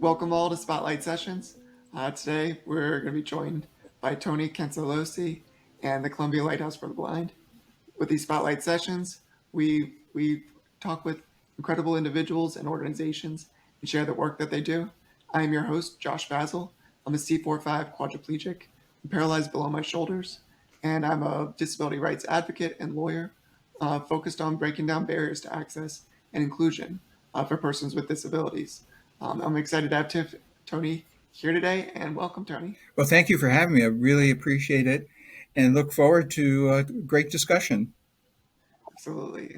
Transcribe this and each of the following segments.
Welcome all to Spotlight Sessions. Today we're going to be joined by Tony Cancelosi and the Columbia Lighthouse for the Blind. With these Spotlight Sessions, we talk with incredible individuals and organizations and share the work that they do. I am your host, Josh Basil. I'm a C4-5 quadriplegic. I'm paralyzed below my shoulders, and I'm a disability rights advocate and lawyer focused on breaking down barriers to access and inclusion for persons with disabilities. I'm excited to have Tony here today, and welcome, Tony. Well, thank you for having me. I really appreciate it and look forward to a great discussion. Absolutely.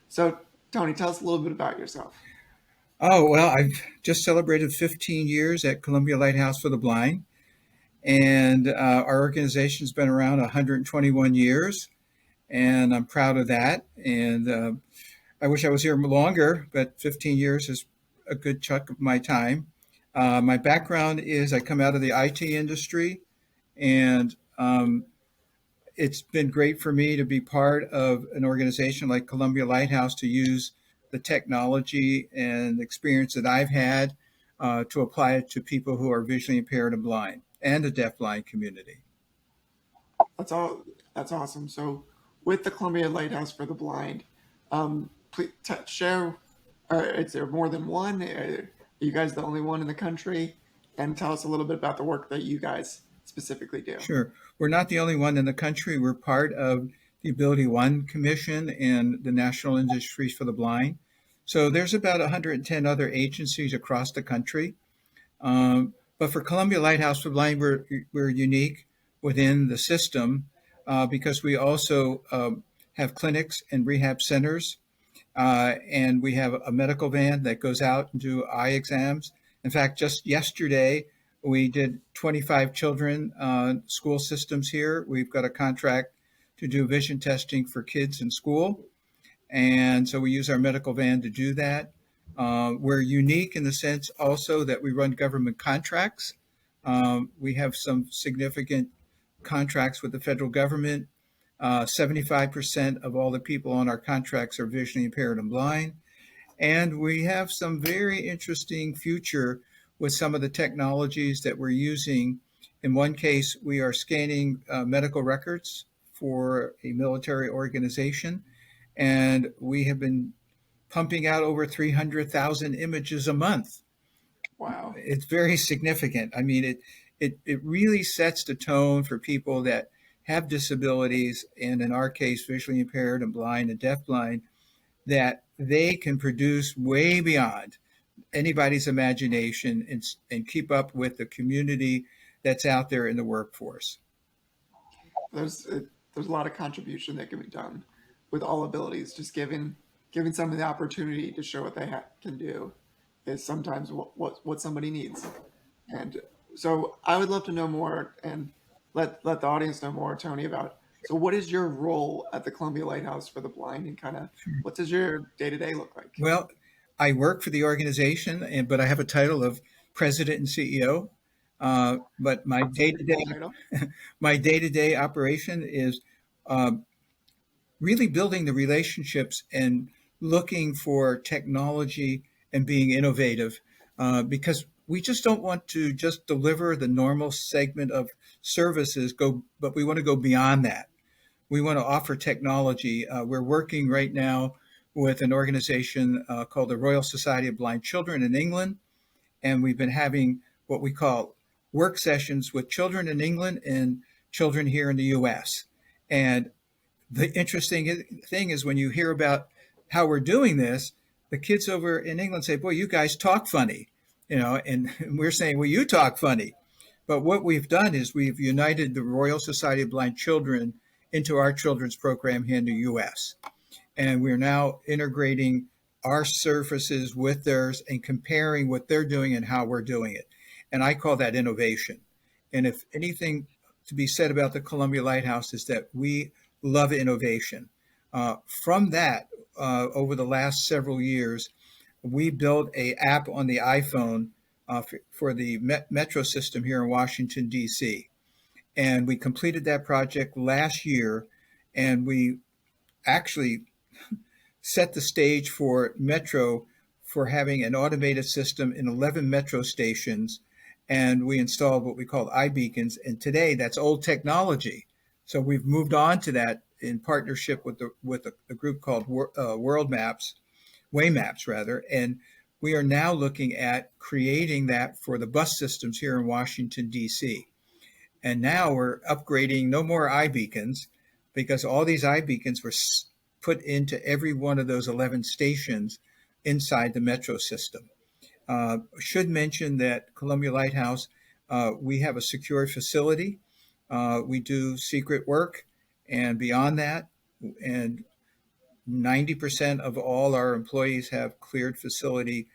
So, Tony, tell us a little bit about yourself. Oh, well, I've just celebrated 15 years at Columbia Lighthouse for the Blind, and our organization's been around 121 years, and I'm proud of that. And I wish I was here longer, but 15 years is a good chunk of my time. My background is I come out of the IT industry, and it's been great for me to be part of an organization like Columbia Lighthouse to use the technology and experience that I've had to apply it to people who are visually impaired and blind and the deafblind community. That's all. That's awesome. So, with the Columbia Lighthouse for the Blind, please share. Is there more than one? Are you guys the only one in the country? And tell us a little bit about the work that you guys specifically do. Sure. We're not the only one in the country. We're part of the Ability One Commission and the National Industries for the Blind. So there's about 110 other agencies across the country. But for Columbia Lighthouse for the Blind, we're unique within the system because we also have clinics and rehab centers, and we have a medical van that goes out and do eye exams. In fact, just yesterday, we did 25 children school systems here. We've got a contract to do vision testing for kids in school. And so we use our medical van to do that. We're unique in the sense also that we run government contracts. We have some significant contracts with the federal government. 75% of all the people on our contracts are visually impaired and blind. And we have some very interesting future with some of the technologies that we're using. In one case, we are scanning medical records for a military organization, and we have been pumping out over 300,000 images a month. Wow. It's very significant. I mean, it really sets the tone for people that have disabilities, and in our case, visually impaired and blind and deafblind, that they can produce way beyond anybody's imagination and keep up with the community that's out there in the workforce. There's there's a lot of contribution that can be done with all abilities. Just giving someone the opportunity to show what they can do is sometimes what somebody needs. And so I would love to know more and let the audience know more, Tony, about so what is your role at the Columbia Lighthouse for the Blind, and kind of what does your day to day look like? Well, I work for the organization, but I have a title of president and CEO. But That's a pretty cool title. my day to day operation is um, really building the relationships and looking for technology and being innovative because we just don't want to just deliver the normal segment of services but we want to go beyond that. We want to offer technology. We're working right now with an organization called the Royal Society of Blind Children in England, and we've been having what we call work sessions with children in England and children here in the US. And the interesting thing is when you hear about how we're doing this, the kids over in England say, "Boy, you guys talk funny," and we're saying, "Well, you talk funny." But what we've done is we've united the Royal Society of Blind Children into our children's program here in the U.S. And we're now integrating our services with theirs and comparing what they're doing and how we're doing it. And I call that innovation. And if anything to be said about the Columbia Lighthouse is that we love innovation. From that, over the last several years, we built a app on the iPhone for the metro system here in Washington, D.C. And we completed that project last year, and we actually set the stage for Metro for having an automated system in 11 metro stations, and we installed what we call iBeacons. And today, that's old technology. So we've moved on to that in partnership with a group called World Maps, Waymaps rather, and we are now looking at creating that for the bus systems here in Washington D.C. And now we're upgrading no more iBeacons because all these iBeacons were put into every one of those 11 stations inside the metro system. Should mention that Columbia Lighthouse, we have a secure facility. We do secret work, and beyond that, and 90% of all our employees have cleared facility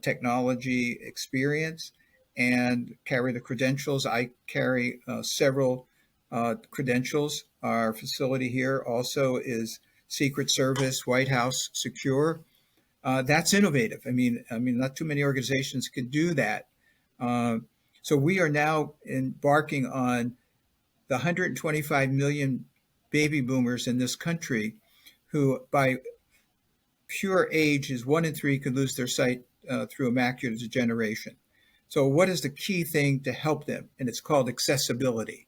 technology experience and carry the credentials. I carry several credentials. Our facility here also is Secret Service, White House secure. That's innovative. I mean, not too many organizations could do that. Uh, so we are now embarking on the 125 million baby boomers in this country who, by pure age, is 1 in 3 could lose their sight through macular degeneration. So, what is the key thing to help them? And it's called accessibility.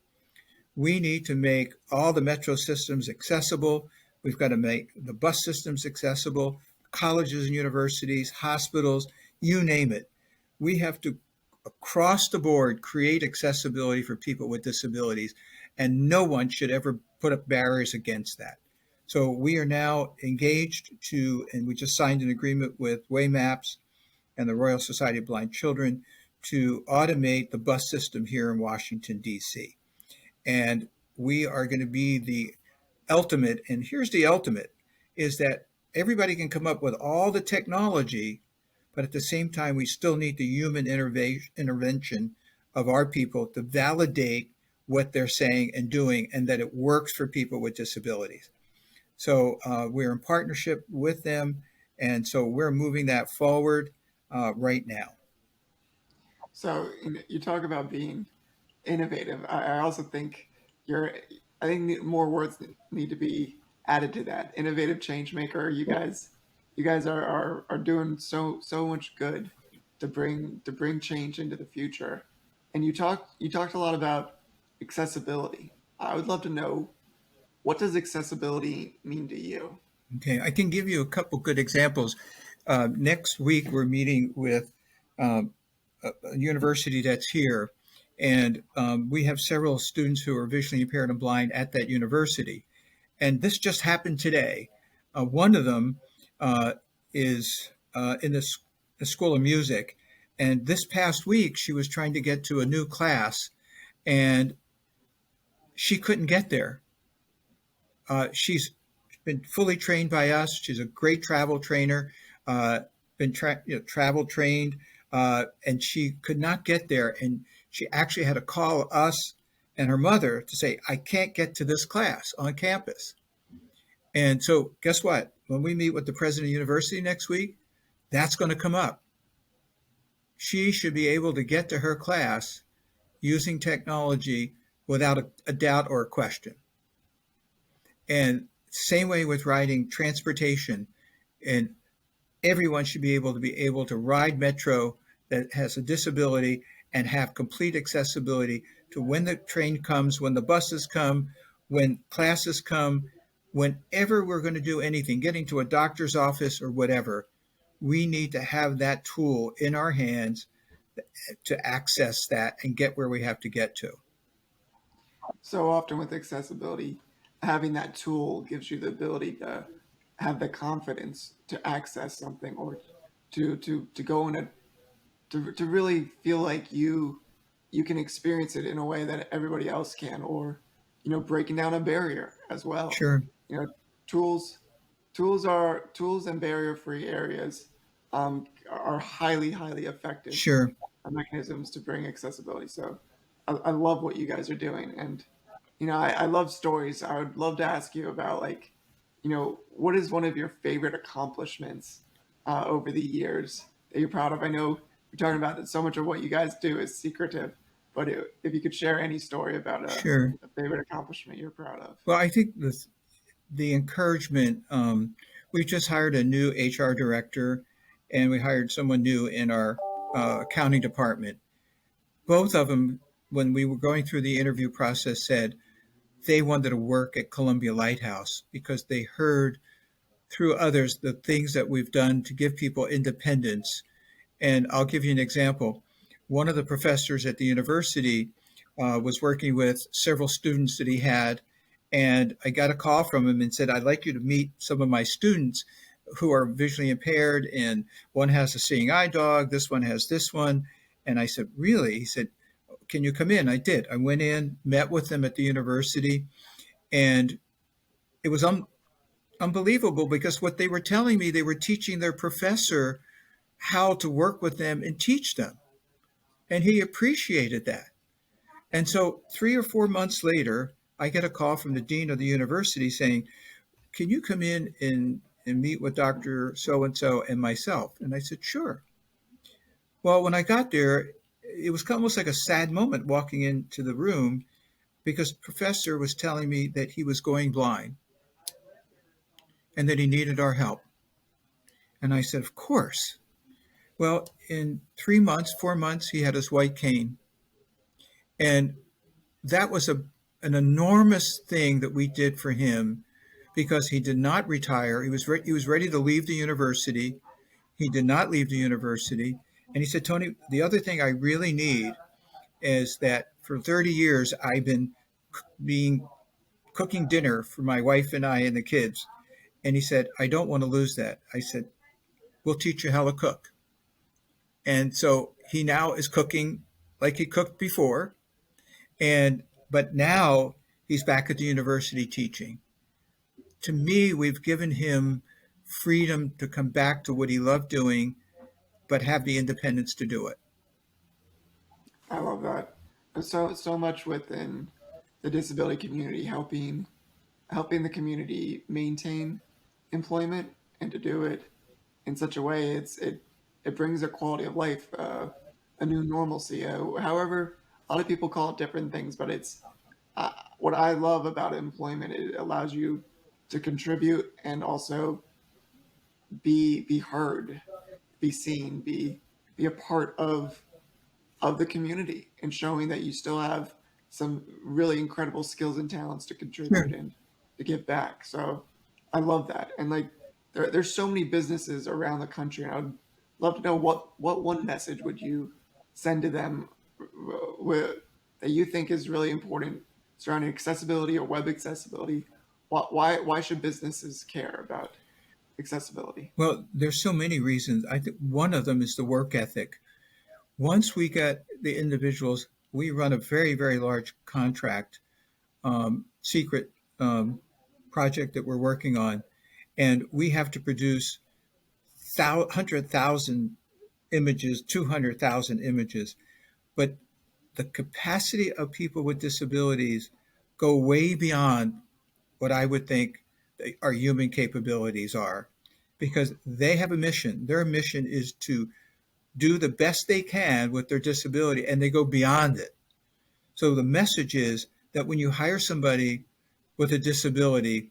We need to make all the metro systems accessible. We've got to make the bus systems accessible, colleges and universities, hospitals, you name it. We have to, across the board, create accessibility for people with disabilities, and no one should ever put up barriers against that. So we are now engaged and we just signed an agreement with Waymaps and the Royal Society of Blind Children to automate the bus system here in Washington, D.C. And we are going to be the ultimate, and here's the ultimate, is that everybody can come up with all the technology, but at the same time, we still need the human intervention of our people to validate what they're saying and doing, and that it works for people with disabilities. So we're in partnership with them, and so we're moving that forward right now. So you talk about being innovative. I also think you're. I think more words need to be added to that. Innovative change maker. You guys are doing so much good to bring change into the future. And you talked a lot about accessibility. I would love to know, what does accessibility mean to you? Okay, I can give you a couple good examples. Next week, we're meeting with um, a university that's here, and we have several students who are visually impaired and blind at that university. And this just happened today. One of them is in the School of Music, and this past week she was trying to get to a new class, and she couldn't get there. She's been fully trained by us. She's a great travel trainer, been travel trained, and she could not get there. And she actually had to call us and her mother to say, "I can't get to this class on campus." And so, guess what? When we meet with the president of the university next week, that's going to come up. She should be able to get to her class using technology without a doubt or a question. And same way with riding transportation, and everyone should be able to ride metro that has a disability and have complete accessibility to when the train comes, when the buses come, when classes come, whenever we're going to do anything, getting to a doctor's office or whatever, we need to have that tool in our hands to access that and get where we have to get to. So often with accessibility, having that tool gives you the ability to have the confidence to access something, or to go in a to really feel like you can experience it in a way that everybody else can, or breaking down a barrier as well. Sure, you know tools tools and barrier free areas are highly effective sure. mechanisms to bring accessibility. So I love what you guys are doing. And I love stories. I would love to ask you about, like, what is one of your favorite accomplishments over the years that you're proud of? I know you're talking about that so much of what you guys do is secretive, but if you could share any story about Sure. a favorite accomplishment you're proud of. Well, I think the encouragement. We just hired a new HR director, and we hired someone new in our accounting department. Both of them, when we were going through the interview process, said they wanted to work at Columbia Lighthouse because they heard through others the things that we've done to give people independence. And I'll give you an example. One of the professors at the university was working with several students that he had, and I got a call from him and said, I'd like you to meet some of my students who are visually impaired, and one has a seeing eye dog, this one has this one. And I said, really? He said, can you come in? I did. I went in, met with them at the university, and it was unbelievable because what they were telling me, they were teaching their professor how to work with them and teach them. And he appreciated that. And so 3 or 4 months later, I get a call from the dean of the university saying, can you come in and meet with Dr. So and so and myself? And I said, sure. Well, when I got there, it was almost like a sad moment walking into the room because the professor was telling me that he was going blind and that he needed our help. And I said, of course. Well, in 3 months, 4 months, he had his white cane. And that was an enormous thing that we did for him because he did not retire. He was ready to leave the university. He did not leave the university. And he said, Tony, the other thing I really need is that for 30 years, I've been being cooking dinner for my wife and I and the kids. And he said, I don't want to lose that. I said, we'll teach you how to cook. And so he now is cooking like he cooked before. But now he's back at the university teaching. To me, we've given him freedom to come back to what he loved doing, but have the independence to do it. I love that. There's so much within the disability community helping the community maintain employment and to do it in such a way it brings a quality of life, a new normalcy. However, a lot of people call it different things, but it's what I love about employment. It allows you to contribute and also be heard, be seen, be a part of the community, and showing that you still have some really incredible skills and talents to Sure. contribute and to give back. So I love that. And like there's so many businesses around the country, and I would love to know what one message would you send to them with, that you think is really important surrounding accessibility or web accessibility. Why should businesses care about accessibility? Well, there's so many reasons. I think one of them is the work ethic. Once we get the individuals, we run a very, very large contract, secret project that we're working on, and we have to produce 100,000 images, 200,000 images. But the capacity of people with disabilities go way beyond what I would think our human capabilities are because they have a mission. Their mission is to do the best they can with their disability and they go beyond it. So the message is that when you hire somebody with a disability,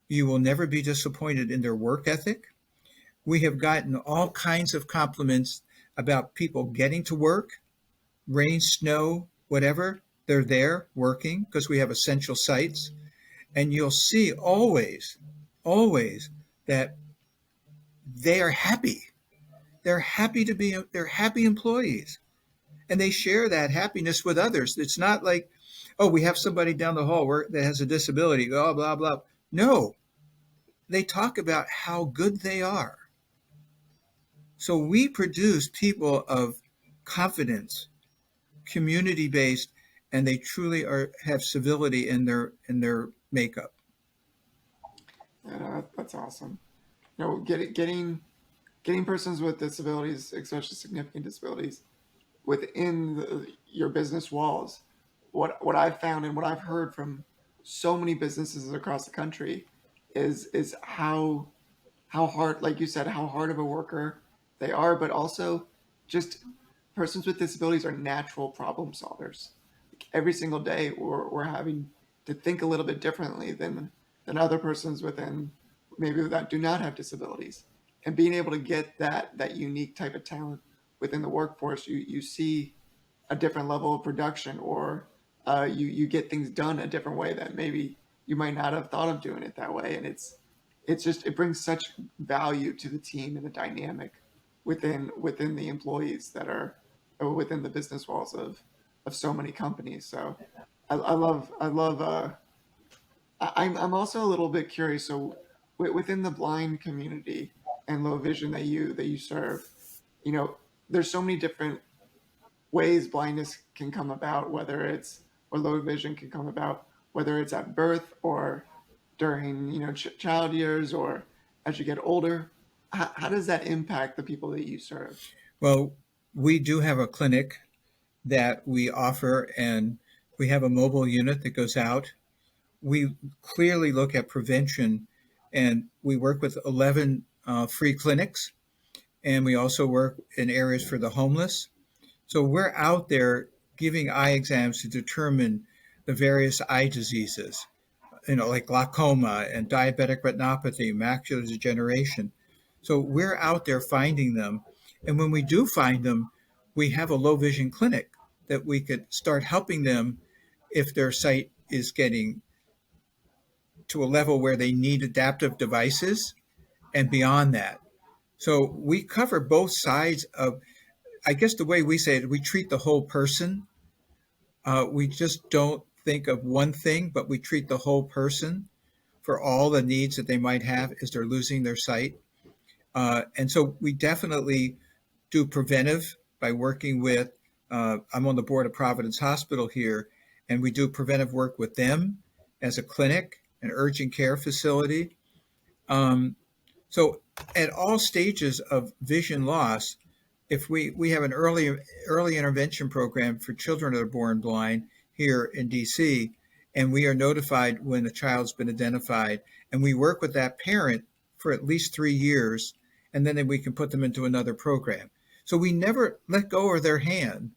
you will never be disappointed in their work ethic. We have gotten all kinds of compliments about people getting to work, rain, snow, whatever, they're there working because we have essential sites. And you'll see always, always that they are happy. They're happy employees. And they share that happiness with others. It's not like, oh, we have somebody down the hall that has a disability, blah, blah, blah. No, they talk about how good they are. So we produce people of confidence, community based, and they truly have civility in their makeup. That's awesome. Getting persons with disabilities, especially significant disabilities, within your business walls. What I've found and what I've heard from so many businesses across the country is how hard, like you said, how hard of a worker they are, but also just persons with disabilities are natural problem solvers. Like every single day, we're having to think a little bit differently than other persons within maybe that do not have disabilities. and being able to get that unique type of talent within the workforce, you see a different level of production, or you get things done a different way that maybe you might not have thought of doing it that way. And it's just, it brings such value to the team and the dynamic within the employees that are within the business walls of so many companies. So I love I'm also a little bit curious. So within the blind community and low vision that you serve, you know, there's so many different ways blindness can come about, whether it's or low vision can come about, whether it's at birth or during child years or as you get older. How does that impact the people that you serve? Well, we do have a clinic that we offer, and we have a mobile unit that goes out. We clearly look at prevention, and we work with 11 free clinics, and we also work in areas for the homeless. So we're out there giving eye exams to determine the various eye diseases, like glaucoma and diabetic retinopathy, macular degeneration. So we're out there finding them. And when we do find them, we have a low vision clinic that we could start helping them if their sight is getting to a level where they need adaptive devices and beyond that. So we cover both sides of, I guess the way we say it, we treat the whole person. We just don't think of one thing, but we treat the whole person for all the needs that they might have as they're losing their sight. And so we definitely do preventive by working with, I'm on the board of Providence Hospital here, and we do preventive work with them as a clinic, an urgent care facility. Um, so at all stages of vision loss, if we have an early intervention program for children that are born blind here in DC, and we are notified when a child's been identified, and we work with that parent for at least 3 years, and then we can put them into another program. So we never let go of their hand.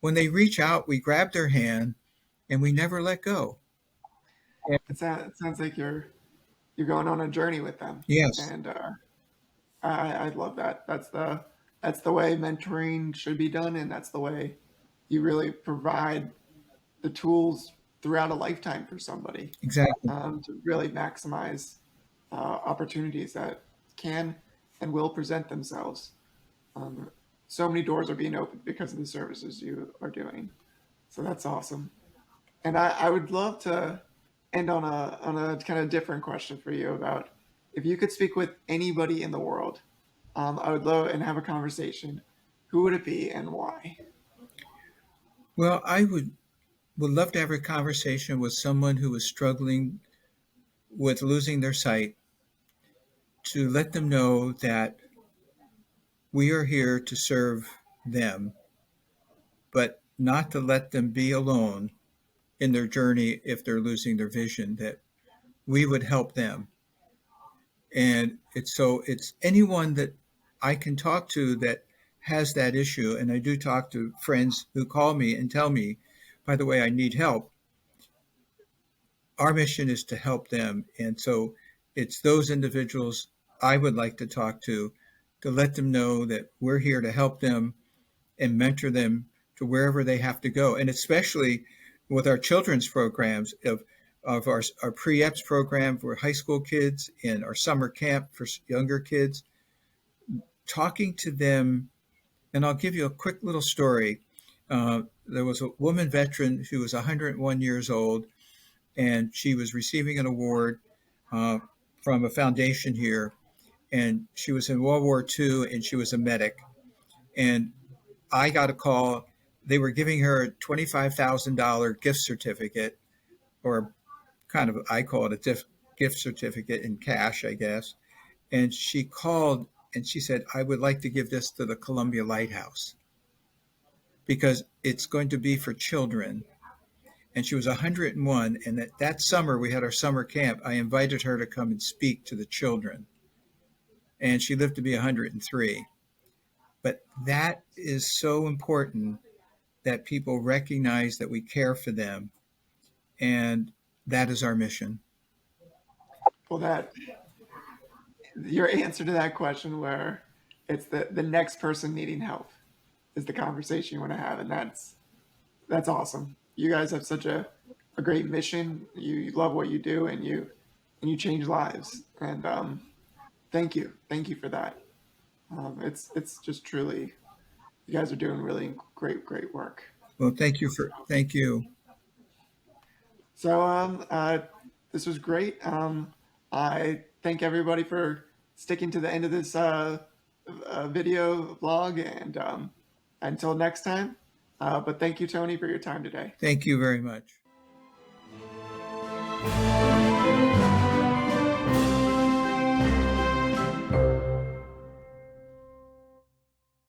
When they reach out, we grab their hand, and we never let go. It sounds like you're going on a journey with them, Yes, and I love that. That's the way mentoring should be done, and that's the way you really provide the tools throughout a lifetime for somebody, exactly. to really maximize opportunities that can and will present themselves. Um, so many doors are being opened because of the services you are doing. So that's awesome. And I would love to end on a kind of different question for you about if you could speak with anybody in the world, I would love and have a conversation. Who would it be and why? Well, I would love to have a conversation with someone who is struggling with losing their sight, to let them know that we are here to serve them, but not to let them be alone in their journey if they're losing their vision, that we would help them. And it's anyone that I can talk to that has that issue. And I do talk to friends who call me and tell me, by the way, I need help. Our mission is to help them. And so it's those individuals I would like to talk to let them know that we're here to help them and mentor them to wherever they have to go. And especially with our children's programs of our pre-EPS program for high school kids and our summer camp for younger kids, talking to them. And I'll give you a quick little story. There was a woman veteran who was 101 years old, and she was receiving an award uh, from a foundation here. And she was in World War II, and she was a medic. And I got a call. They were giving her a $25,000 gift certificate, or kind of, I call it a gift certificate in cash, I guess. And she called and she said, I would like to give this to the Columbia Lighthouse because it's going to be for children. And she was 101. And that summer, we had our summer camp. I invited her to come and speak to the children. And she lived to be 103. But that is so important that people recognize that we care for them. And that is our mission. Well, your answer to that question, where it's the next person needing help is the conversation you want to have, and that's awesome. You guys have such a great mission. You love what you do, and you change lives. And thank you for that. It's just truly, you guys are doing really great work. Well, thank you. So this was great. I thank everybody for sticking to the end of this video vlog, and until next time. But thank you, Tony, for your time today. Thank you very much.